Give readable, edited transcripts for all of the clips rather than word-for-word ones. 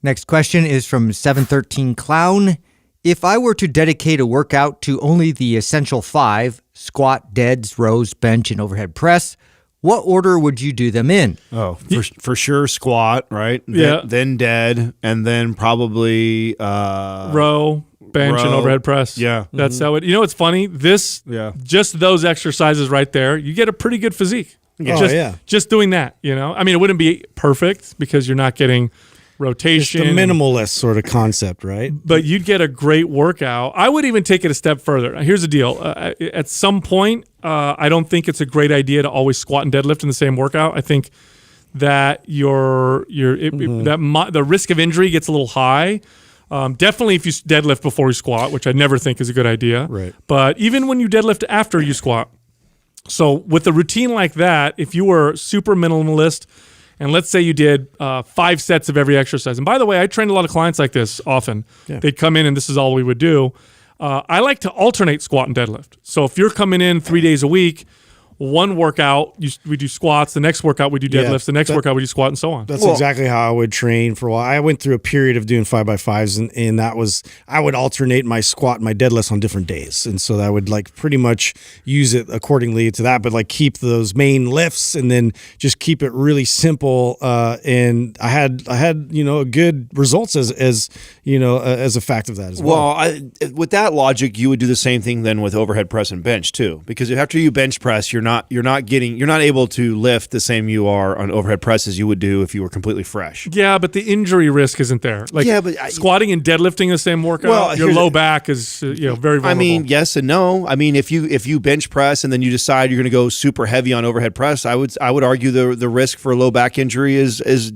Next question is from 713 Clown. If I were to dedicate a workout to only the essential 5, squat, deads, rows, bench, and overhead press, what order would you do them in? Oh, for sure squat, right? Yeah. Then dead, and then probably row, bench, and overhead press. Yeah. That's how it. You know what's funny? Just those exercises right there, you get a pretty good physique. Just doing that, I mean, it wouldn't be perfect because you're not getting rotation. It's the minimalist sort of concept, right? But you'd get a great workout. I would even take it a step further. Here's the deal. At some point, I don't think it's a great idea to always squat and deadlift in the same workout. I think that the risk of injury gets a little high. Definitely if you deadlift before you squat, which I never think is a good idea. Right. But even when you deadlift after you squat. So with a routine like that, if you were super minimalist, and let's say you did 5 sets of every exercise. And by the way, I trained a lot of clients like this often. Yeah. They'd come in and this is all we would do. I like to alternate squat and deadlift. So if you're coming in 3 days a week, one workout, we do squats. The next workout, we do deadlifts. The next workout, we do squat and so on. That's exactly how I would train for a while. I went through a period of doing 5x5s, and that was, I would alternate my squat and my deadlifts on different days. And so I would pretty much use it accordingly to that, but keep those main lifts and then just keep it really simple. And I had good results as a fact of that as well. Well, with that logic, you would do the same thing then with overhead press and bench too, because after you bench press, you're not able to lift the same you are on overhead press as you would do if you were completely fresh. Yeah, but the injury risk isn't there. Squatting and deadlifting the same workout, your low back is very vulnerable. I mean, yes and no. I mean, if you bench press and then you decide you're going to go super heavy on overhead press, I would argue the risk for low back injury is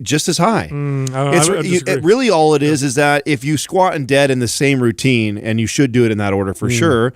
just as high. Really all it is that if you squat and dead in the same routine, and you should do it in that order for sure,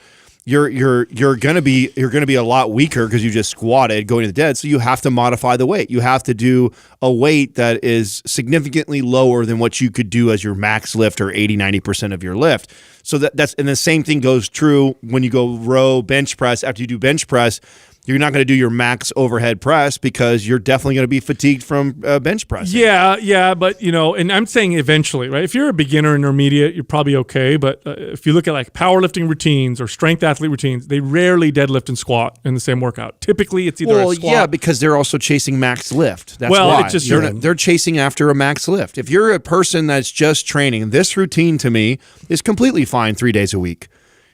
you're gonna be a lot weaker because you just squatted going to the dead. So you have to modify the weight. You have to do a weight that is significantly lower than what you could do as your max lift or 80-90% of your lift. So that's and the same thing goes true when you go row bench press. After you do bench press, you're not going to do your max overhead press because you're definitely going to be fatigued from bench pressing. Yeah, but and I'm saying eventually, right? If you're a beginner intermediate, you're probably okay. But if you look at powerlifting routines or strength athlete routines, they rarely deadlift and squat in the same workout. Typically, it's either a squat. Yeah, because they're also chasing max lift. That's why. They're chasing after a max lift. If you're a person that's just training, this routine to me is completely fine 3 days a week.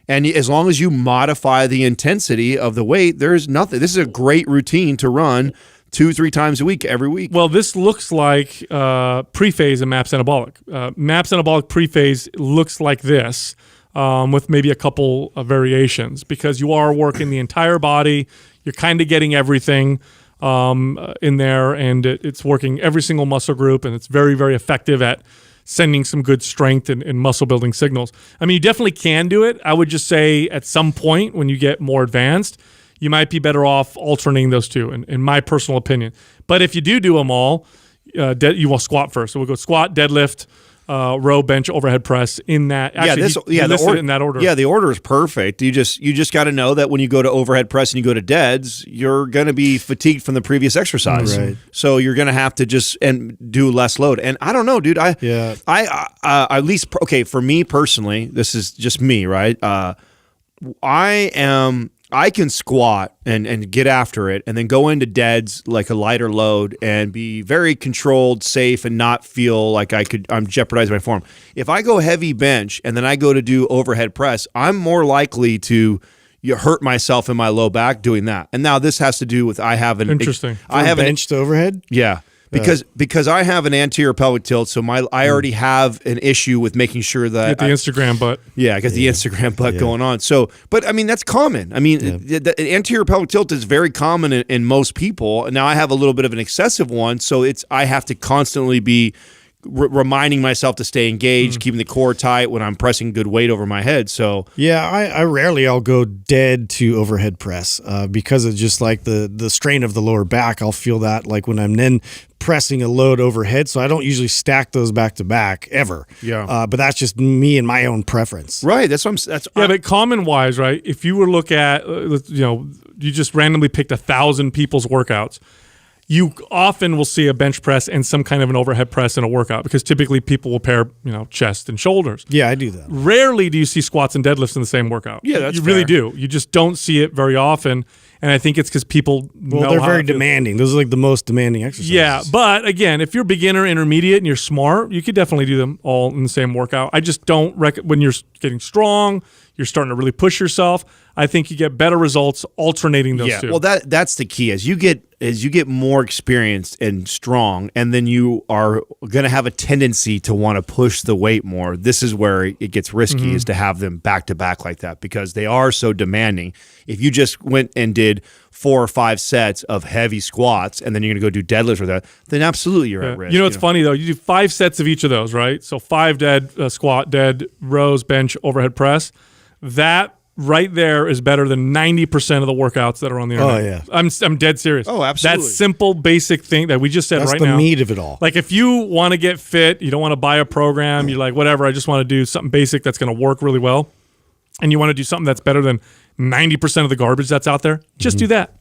And as long as you modify the intensity of the weight, there's nothing. This is a great routine to run 2-3 times a week, every week. Well, this looks like pre-phase and MAPS anabolic. MAPS anabolic pre-phase looks like this with maybe a couple of variations because you are working the entire body. You're kind of getting everything in there, and it's working every single muscle group, and it's very, very effective at sending some good strength and muscle building signals. I mean, you definitely can do it. I would just say at some point when you get more advanced, you might be better off alternating those two, in my personal opinion. But if you do them all, you will squat first. So we'll go squat, deadlift, row, bench, overhead press in that. Actually, in that order. Yeah, the order is perfect. You just got to know that when you go to overhead press and you go to deads, you're going to be fatigued from the previous exercise. Right. So you're going to have to just do less load. And I don't know, dude. At least for me personally, this is just me, right? I can squat and get after it and then go into deads like a lighter load and be very controlled, safe, and not feel like I'm jeopardizing my form. If I go heavy bench and then I go to do overhead press, I'm more likely to hurt myself in my low back doing that. And now this has to do with I have bench to overhead? Yeah. Because I have an anterior pelvic tilt, so I already have an issue with making sure that get the Instagram butt. Yeah, I got the Instagram butt going on. So, but I mean that's common. I mean, the anterior pelvic tilt is very common in most people. Now I have a little bit of an excessive one, so I have to constantly be reminding myself to stay engaged, keeping the core tight when I'm pressing good weight over my head. So I'll go dead to overhead press because of just the strain of the lower back. I'll feel that when I'm then pressing a load overhead. So I don't usually stack those back to back ever. Yeah. But that's just me and my own preference. Right. But common wise, right? If you were to look at, you just randomly picked 1,000 people's workouts. you often will see a bench press and some kind of an overhead press in a workout because typically people will pair, chest and shoulders. Yeah, I do that. Rarely do you see squats and deadlifts in the same workout. Yeah, that's you really fair. do. You just don't see it very often, and I think it's because people know they're how very it feels. demanding. Those are like the most demanding exercises. Yeah, but again, if you're beginner, intermediate, and you're smart, you could definitely do them all in the same workout. I just don't when you're getting strong, you're starting to really push yourself. I think you get better results alternating those two. Well, that's the key. As you get more experienced and strong, and then you are going to have a tendency to want to push the weight more. This is where it gets risky, is to have them back to back like that because they are so demanding. If you just went and did 4 or 5 sets of heavy squats, and then you're going to go do deadlifts with that, then absolutely you're at risk. It's funny though. You do 5 sets of each of those, right? So 5 dead, squat, dead, rows, bench, overhead press. That right there is better than 90% of the workouts that are on the internet. Oh, yeah. I'm dead serious. Oh, absolutely. That simple, basic thing that we just said That's right the now. meat of it all. Like if you want to get fit, you don't want to buy a program, you're like, whatever, I just want to do something basic that's going to work really well, and you want to do something that's better than 90% of the garbage that's out there, just do that.